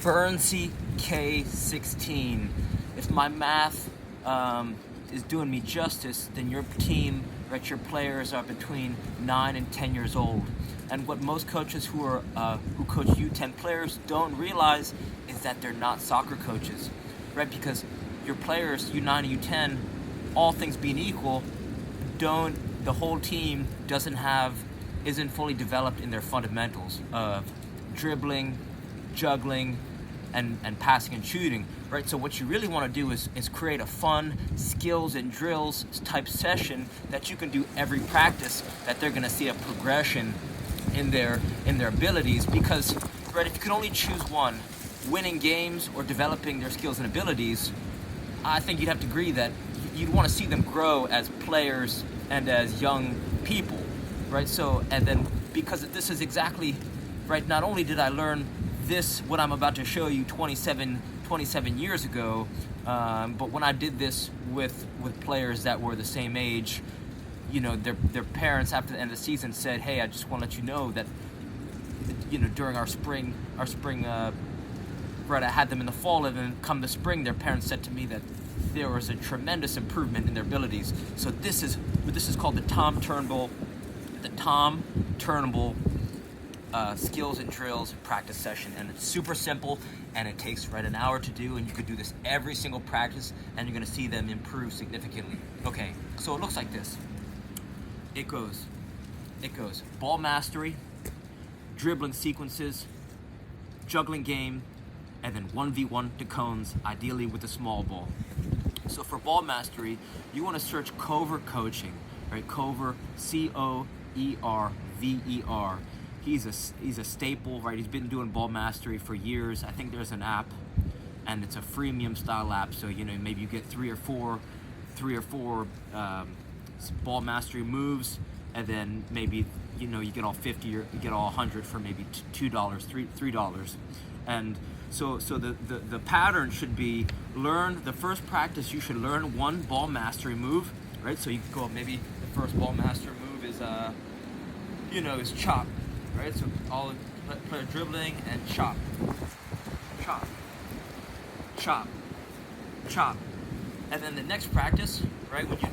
Burnsy K16. If my math is doing me justice, then your team, right, your players are between 9 and 10 years old. And what most coaches who coach U10 players don't realize is that they're not soccer coaches, right? Because your players, U9 and U10, all things being equal, the whole team isn't fully developed in their fundamentals of dribbling, juggling, and passing and shooting, right? So what you really want to do is create a fun skills and drills type session that you can do every practice, that they're going to see a progression in their abilities. Because, right, if you could only choose one, winning games or developing their skills and abilities, I think you'd have to agree that you'd want to see them grow as players and as young people, right? So, and then because this is exactly, right, not only did I learn this, what I'm about to show you 27 years ago, but when I did this with players that were the same age, you know, their parents after the end of the season said, hey, I just want to let you know that, you know, during our spring, right, I had them in the fall, and then come the spring, their parents said to me that there was a tremendous improvement in their abilities. So this is called the Tom Turnbull skills and drills practice session, and it's super simple, and it takes an hour to do, and you could do this every single practice, and you're going to see them improve significantly. Okay, so it looks like this. It goes ball mastery, dribbling sequences, juggling game, and then 1v1 to cones, ideally with a small ball. So for ball mastery, you want to search Cover Coaching, right? Cover, Coerver. He's a staple, right? He's been doing ball mastery for years. I think there's an app, and it's a freemium style app. So, you know, maybe you get three or four ball mastery moves, and then maybe, you know, you get all 50 or you get all 100 for maybe $2, $3. And so the pattern should be the first practice you should learn one ball mastery move, right? So you can go, maybe the first ball mastery move is is chop, right? So all player dribbling and chop, and then the next practice, right? When you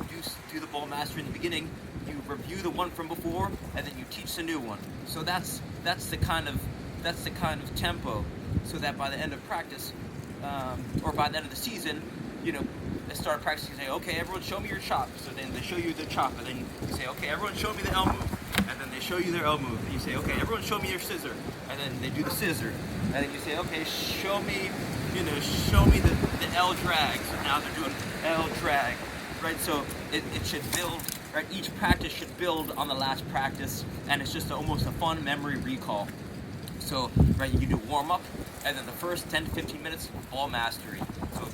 do the ball mastery in the beginning, you review the one from before, and then you teach the new one. So that's the kind of tempo, so that by the end of practice, or by the end of the season, you know, they start practicing. You say, okay, everyone, show me your chop. So then they show you the chop, and then you say, okay, everyone, show me the L move. And then they show you their L move, and you say, okay, everyone, show me your scissor. And then they do the scissor, and then you say, okay, show me the L drag. So now they're doing L drag, right? So it should build, right? Each practice should build on the last practice, and it's just almost a fun memory recall. So, right, you can do warm up, and then the first 10 to 15 minutes, ball mastery. So,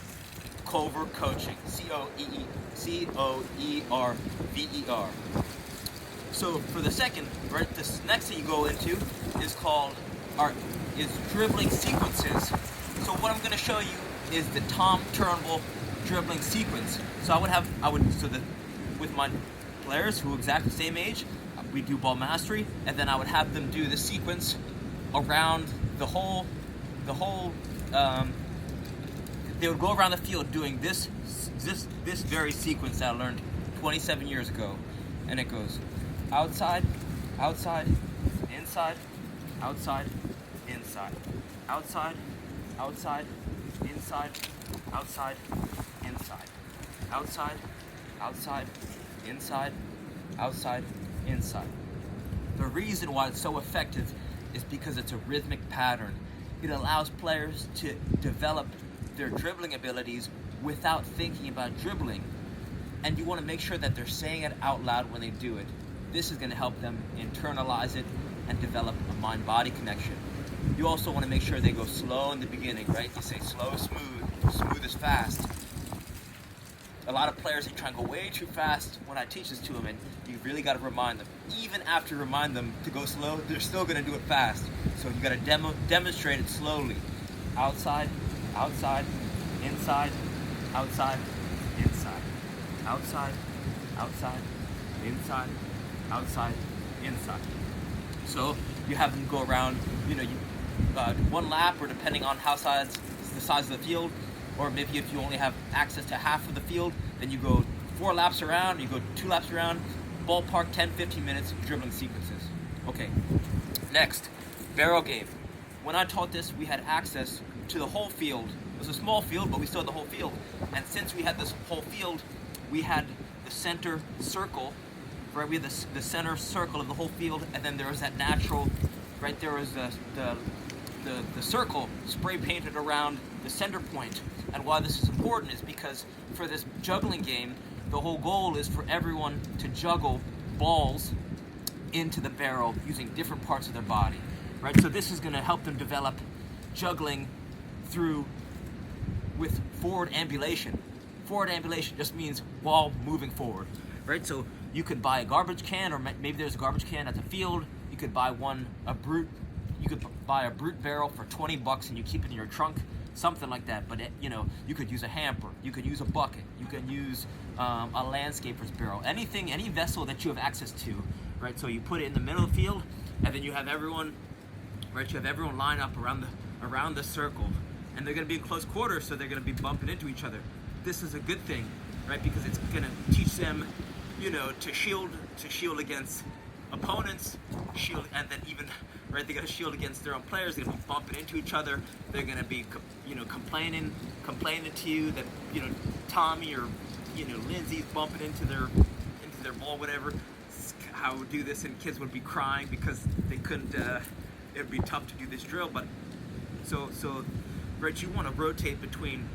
Cover Coaching, Coerver. So for the second, right, this next thing you go into is dribbling sequences. So what I'm going to show you is the Tom Turnbull dribbling sequence. So with my players who are exactly the same age, we do ball mastery, and then I would have them do the sequence around the whole. They would go around the field doing this very sequence that I learned 27 years ago, and it goes outside, outside, inside, outside, inside, outside, outside, inside, outside, inside, outside, outside, inside, outside, inside. The reason why it's so effective is because it's a rhythmic pattern. It allows players to develop their dribbling abilities without thinking about dribbling. And you want to make sure that they're saying it out loud when they do it. This is going to help them internalize it and develop a mind-body connection. You also want to make sure they go slow in the beginning, right? You say slow, smooth is fast. A lot of players, they try and go way too fast when I teach this to them, and you really got to remind them. Even after you remind them to go slow, they're still going to do it fast. So you got to demonstrate it slowly. Outside, outside, inside, outside, inside, outside, outside, inside, outside, inside. So you have them go around, one lap, or depending on the size of the field, or maybe if you only have access to half of the field, then you go 4 laps around, you go 2 laps around, ballpark 10-15 minutes dribbling sequences. Okay, next, barrel game. When I taught this, we had access to the whole field. It was a small field, but we still had the whole field. And since we had this whole field, we had the center circle, right? We had the center circle of the whole field, and then there was that natural, right? There was the circle spray painted around the center point. And why this is important is because for this juggling game, the whole goal is for everyone to juggle balls into the barrel using different parts of their body, right? So this is going to help them develop juggling with forward ambulation. Forward ambulation just means ball moving forward, right? So you could buy a garbage can, or maybe there's a garbage can at the field. You could buy you could buy a brute barrel for $20 and you keep it in your trunk, something like that. But you could use a hamper, you could use a bucket, you can use a landscaper's barrel, any vessel that you have access to, right? So you put it in the middle of the field, and then you have everyone, right? You have everyone line up around the circle, and they're going to be in close quarters, so they're going to be bumping into each other. This is a good thing, right? Because it's going to teach them, to shield against opponents, and then even, right, they're going to shield against their own players. They're going to be bumping into each other. They're going to be, complaining to you that, Tommy or, Lindsay's bumping into their ball, whatever. How I would do this, and kids would be crying because they couldn't, it would be tough to do this drill. But so right, you want to rotate between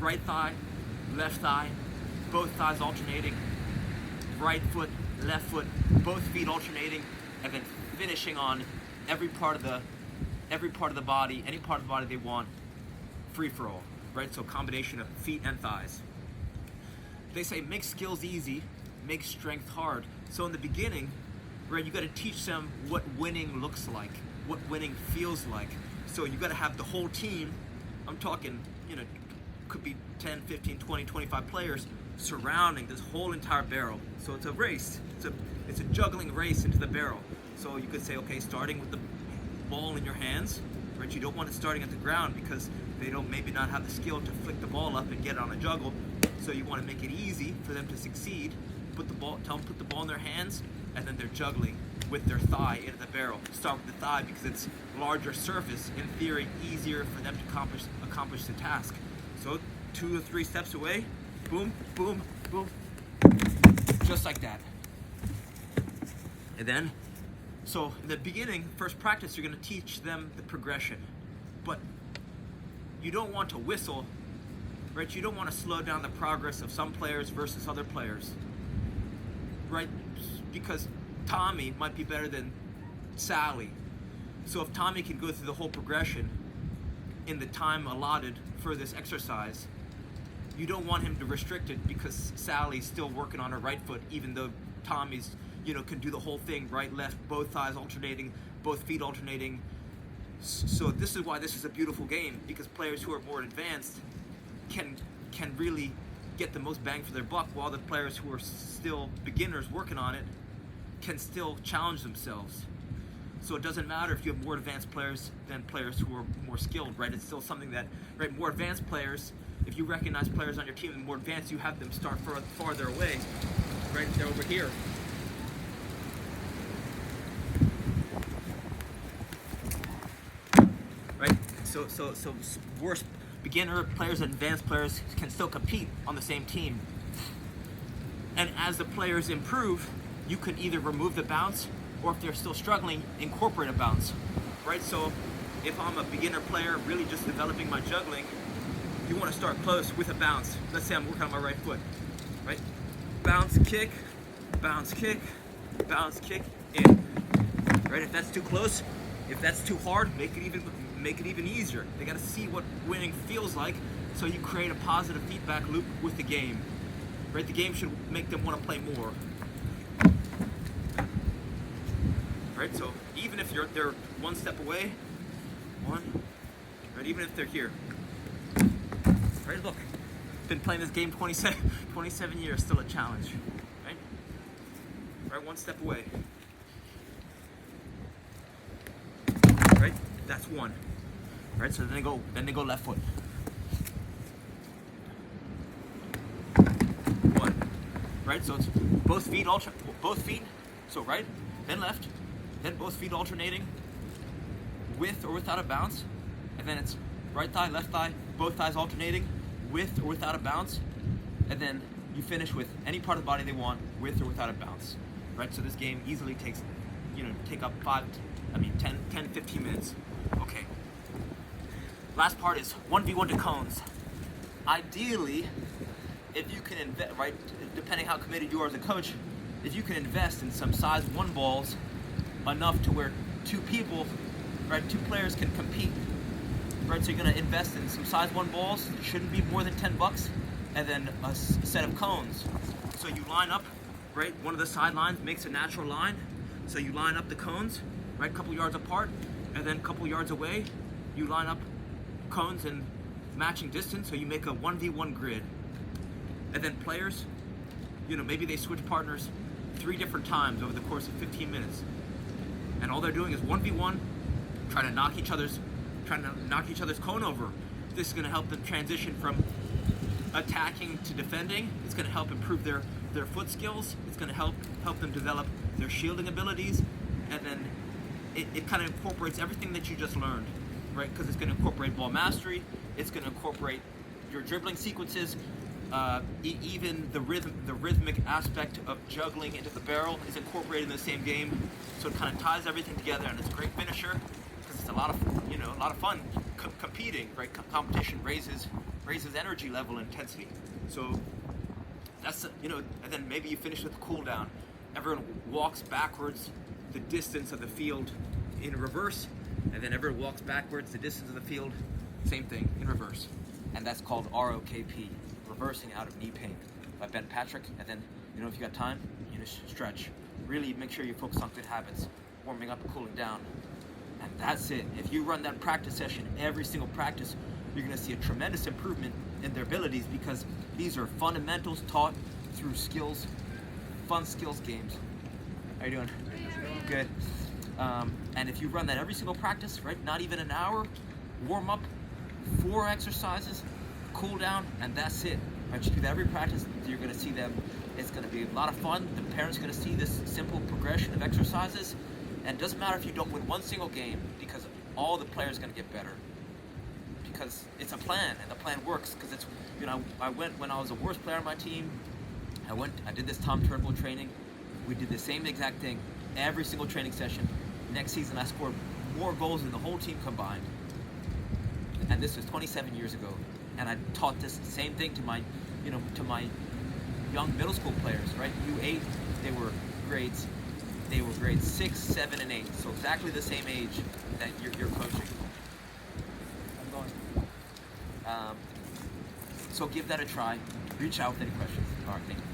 right thigh, left thigh, both thighs alternating, right foot, left foot, both feet alternating, and then finishing on every part of the body, any part of the body they want, free for all, right? So combination of feet and thighs. They say make skills easy, make strength hard. So in the beginning, right, you got to teach them what winning looks like, what winning feels like. So you got to have the whole team, I'm talking, could be 10, 15, 20, 25 players surrounding this whole entire barrel. So it's a race. It's a juggling race into the barrel. So you could say, okay, starting with the ball in your hands, right? You don't want it starting at the ground because they don't maybe not have the skill to flick the ball up and get it on a juggle. So you want to make it easy for them to succeed. Tell them put the ball in their hands, and then they're juggling with their thigh into the barrel. Start with the thigh because it's larger surface, in theory easier for them to accomplish the task. So 2 or 3 steps away, boom, boom, boom, just like that. And then, so in the beginning, first practice, you're going to teach them the progression, but you don't want to whistle, right? You don't want to slow down the progress of some players versus other players, right? Because Tommy might be better than Sally. So if Tommy can go through the whole progression in the time allotted for this exercise, you don't want him to restrict it because Sally's still working on her right foot, even though Tommy's, can do the whole thing, right, left, both thighs alternating, both feet alternating. So this is why this is a beautiful game, because players who are more advanced can really get the most bang for their buck, while the players who are still beginners working on it can still challenge themselves. So it doesn't matter if you have more advanced players than players who are more skilled, right? It's still something that, right, more advanced players, if you recognize players on your team and more advanced, you have them start farther away, right? They're over here. Right? So worse beginner players and advanced players can still compete on the same team. And as the players improve, you can either remove the bounce, or if they're still struggling, incorporate a bounce, right? So if I'm a beginner player, really just developing my juggling, you want to start close with a bounce. Let's say I'm working on my right foot, right? Bounce, kick, bounce, kick, bounce, kick, in, right? If that's too close, if that's too hard, make it even easier. They got to see what winning feels like, so you create a positive feedback loop with the game, right? The game should make them want to play more. Right, so even if they're one step away, right, even if they're here, right, look, been playing this game 27 years, still a challenge, right, one step away, right, That's one. Right, so then they go left foot. One. Right, so it's both feet so right, then left, then both feet alternating with or without a bounce, and then it's right thigh, left thigh, both thighs alternating with or without a bounce, and then you finish with any part of the body they want with or without a bounce. Right, so this game easily takes, take up 10, 15 minutes. Okay. Last part is 1v1 to cones. Ideally, if you can invest, right, depending how committed you are as a coach, if you can invest in some size 1 balls enough to where two players can compete, right? So you're gonna invest in some size 1 balls, it shouldn't be more than $10, and then a set of cones. So you line up, right? One of the sidelines makes a natural line, so you line up the cones, right? A couple yards apart, and then a couple yards away, you line up cones in matching distance, so you make a 1v1 grid. And then players, maybe they switch partners 3 different times over the course of 15 minutes. And all they're doing is 1v1, trying to knock each other's cone over. This is going to help them transition from attacking to defending. It's going to help improve their foot skills. It's going to help them develop their shielding abilities. And then it kind of incorporates everything that you just learned, right? Because it's going to incorporate ball mastery. It's going to incorporate your dribbling sequences. Even the rhythmic aspect of juggling into the barrel is incorporated in the same game. So it kind of ties everything together, and it's a great finisher because it's a lot of fun competing. Right, competition raises energy level and intensity. So that's and then maybe you finish with a cool down. Everyone walks backwards the distance of the field in reverse, and then everyone walks backwards the distance of the field, same thing in reverse, and that's called ROKP, reversing out of knee pain, by Ben Patrick. And then if you got time, stretch. Really make sure you focus on good habits, warming up and cooling down, and that's it. If you run that practice session every single practice, you're going to see a tremendous improvement in their abilities, because these are fundamentals taught through skills, fun skills games. How you doing? Good. And if you run that every single practice, right, not even an hour, warm up, 4 exercises, cool down, and that's it. Right, you do that every practice, you're going to see them. It's going to be a lot of fun. The parents are going to see this simple progression of exercises, and it doesn't matter if you don't win one single game, because all the players are going to get better. Because it's a plan, and the plan works. Because it's, I went when I was the worst player on my team. I did this Tom Turnbull training. We did the same exact thing every single training session. Next season, I scored more goals than the whole team combined. And this was 27 years ago. And I taught this same thing to my young middle school players, right? U8, they were grades 6, 7, and 8. So exactly the same age that you're coaching. I'm going. So give that a try. Reach out with any questions. All right, thank you.